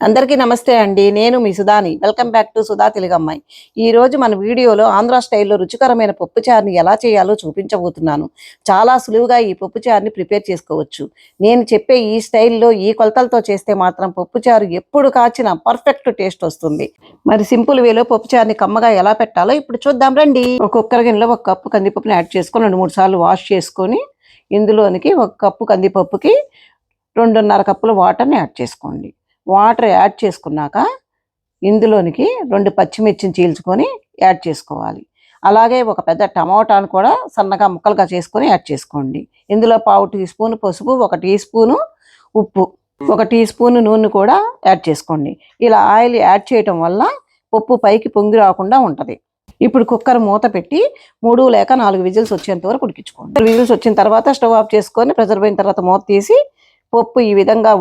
అందరికీ నమస్తే అండి. నేను మీ సుధాని. Welcome back to Sudha Telugu అమ్మాయి. ఈ రోజు మన వీడియోలో ఆంధ్ర స్టైల్లో రుచికరమైన పప్పుచారుని ఎలా చేయాలో చూపించబోతున్నాను. చాలా సులువుగా ఈ పప్పుచారుని ప్రిపేర్ చేసుకోవచ్చు. నేను చెప్పే ఈ స్టైల్లో ఈ కొలతలతో చేస్తే మాత్రం పప్పుచారు ఎప్పుడు కాచినా పర్ఫెక్ట్ టేస్ట్ వస్తుంది. మరి సింపుల్ వేలో పప్పుచారుని కమ్మగా ఎలా పెట్టాలో ఇప్పుడు చూద్దాం రండి. ఒక కుక్కర్ గిన్నెలో 1 కప్పు కందిపప్పుని యాడ్ చేసుకొని 2-3 సార్లు వాష్ చేసుకొని ఇందులోనికి 1 కప్పు కందిపప్పుకి 2.5 కప్పుల వాటర్ని యాడ్ చేసుకోండి. వాటర్ యాడ్ చేసుకున్నాక ఇందులోనికి 2 పచ్చిమిర్చిని చీల్చుకొని యాడ్ చేసుకోవాలి. అలాగే ఒక పెద్ద టమాటాను కూడా సన్నగా ముక్కలుగా చేసుకొని యాడ్ చేసుకోండి. ఇందులో 1/2 టీ స్పూన్ పసుపు, 1 టీ స్పూను ఉప్పు, 1 టీ స్పూన్ నూనె కూడా యాడ్ చేసుకోండి. ఇలా ఆయిల్ యాడ్ చేయటం వల్ల పప్పు పైకి పొంగి రాకుండా ఉంటుంది. ఇప్పుడు కుక్కర్ మూత పెట్టి 3 లేక 4 విజిల్స్ వచ్చేంత వరకు ఉడికించుకోండి. విజిల్స్ వచ్చిన తర్వాత స్టవ్ ఆఫ్ చేసుకొని ప్రెషర్ పోయిన తర్వాత మూత తీసి పప్పు ఈ విధంగా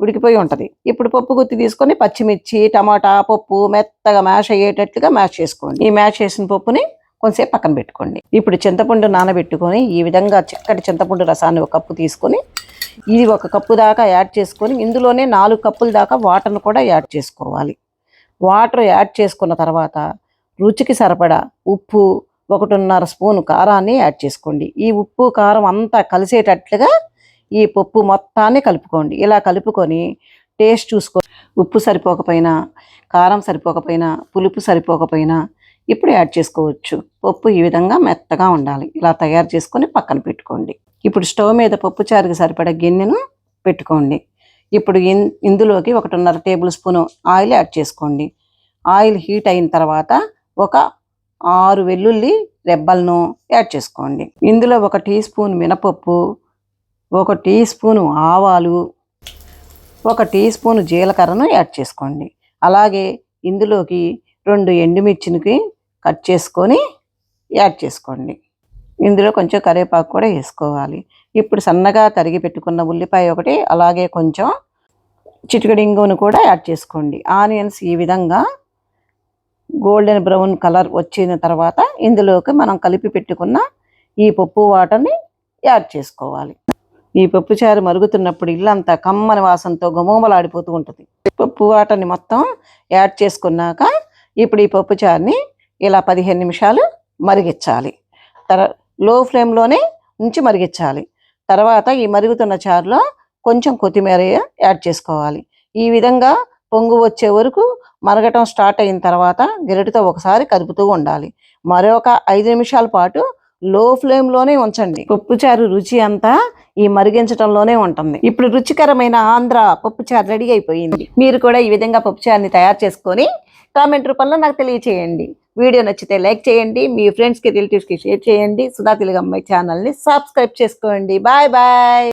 ఉడికిపోయి ఉంటుంది. ఇప్పుడు పప్పు గుత్తి తీసుకొని పచ్చిమిర్చి, టమాటా, పప్పు మెత్తగా మ్యాష్ అయ్యేటట్లుగా మ్యాష్ చేసుకోండి. ఈ మ్యాష్ చేసిన పప్పుని కొంచెంసేపు పక్కన పెట్టుకోండి. ఇప్పుడు చింతపండు నానబెట్టుకొని ఈ విధంగా చిక్కటి చింతపండు రసాన్ని 1 కప్పు తీసుకొని ఇది 1 కప్పు దాకా యాడ్ చేసుకొని ఇందులోనే 4 కప్పుల దాకా వాటర్ను కూడా యాడ్ చేసుకోవాలి. వాటర్ యాడ్ చేసుకున్న తర్వాత రుచికి సరిపడా ఉప్పు, 1.5 స్పూన్ కారాన్ని యాడ్ చేసుకోండి. ఈ ఉప్పు కారం అంతా కలిసేటట్లుగా ఈ పప్పు మొత్తాన్ని కలుపుకోండి. ఇలా కలుపుకొని టేస్ట్ చూసుకోండి. ఉప్పు సరిపోకపోయినా, కారం సరిపోకపోయినా, పులుపు సరిపోకపోయినా ఇప్పుడు యాడ్ చేసుకోవచ్చు. పప్పు ఈ విధంగా మెత్తగా ఉండాలి. ఇలా తయారు చేసుకొని పక్కన పెట్టుకోండి. ఇప్పుడు స్టవ్ మీద పప్పు చారుకి సరిపడా గిన్నెను పెట్టుకోండి. ఇప్పుడు ఇందులోకి 1.5 టేబుల్ స్పూన్ ఆయిల్ యాడ్ చేసుకోండి. ఆయిల్ హీట్ అయిన తర్వాత ఒక 6 వెల్లుల్లి రెబ్బలను యాడ్ చేసుకోండి. ఇందులో 1 టీ స్పూన్ మినపప్పు, 1 టీ స్పూను ఆవాలు, 1 టీ స్పూను జీలకర్రను యాడ్ చేసుకోండి. అలాగే ఇందులోకి 2 ఎండుమిర్చికి కట్ చేసుకొని యాడ్ చేసుకోండి. ఇందులో కొంచెం కరివేపాకు కూడా వేసుకోవాలి. ఇప్పుడు సన్నగా తరిగి పెట్టుకున్న ఉల్లిపాయ 1, అలాగే కొంచెం చిటికెడు ఇంగువను కూడా యాడ్ చేసుకోండి. ఆనియన్స్ ఈ విధంగా గోల్డెన్ బ్రౌన్ కలర్ వచ్చిన తర్వాత ఇందులోకి మనం కలిపి పెట్టుకున్న ఈ పప్పు వాటర్ని యాడ్ చేసుకోవాలి. ఈ పప్పు చారు మరుగుతున్నప్పుడు ఇల్లంతా కమ్మని వాసనతో గుమగుమలాడిపోతూ ఉంటుంది. పప్పు వాటర్ని మొత్తం యాడ్ చేసుకున్నాక ఇప్పుడు ఈ పప్పు చారుని ఇలా 15 నిమిషాలు మరిగించాలి. లో ఫ్లేమ్లోనే ఉంచి మరిగించాలి. తర్వాత ఈ మరుగుతున్న చారులో కొంచెం కొత్తిమీర యాడ్ చేసుకోవాలి. ఈ విధంగా పొంగు వచ్చే వరకు మరగటం స్టార్ట్ అయిన తర్వాత గరిటెతో ఒకసారి కదుపుతూ ఉండాలి. మరొక 5 నిమిషాల పాటు లో ఫ్లేమ్లోనే ఉంచండి. పప్పుచారు రుచి అంతా ఈ మరిగించడంలోనే ఉంటుంది. ఇప్పుడు రుచికరమైన ఆంధ్ర పప్పుచారు రెడీ అయిపోయింది. మీరు కూడా ఈ విధంగా పప్పుచారుని తయారు చేసుకొని కామెంట్ రూపంలో నాకు తెలియచేయండి. వీడియో నచ్చితే లైక్ చేయండి, మీ ఫ్రెండ్స్కి రిలేటివ్స్కి షేర్ చేయండి. సుధా తెలుగు అమ్మాయి ఛానల్ని సబ్స్క్రైబ్ చేసుకోండి. Bye bye.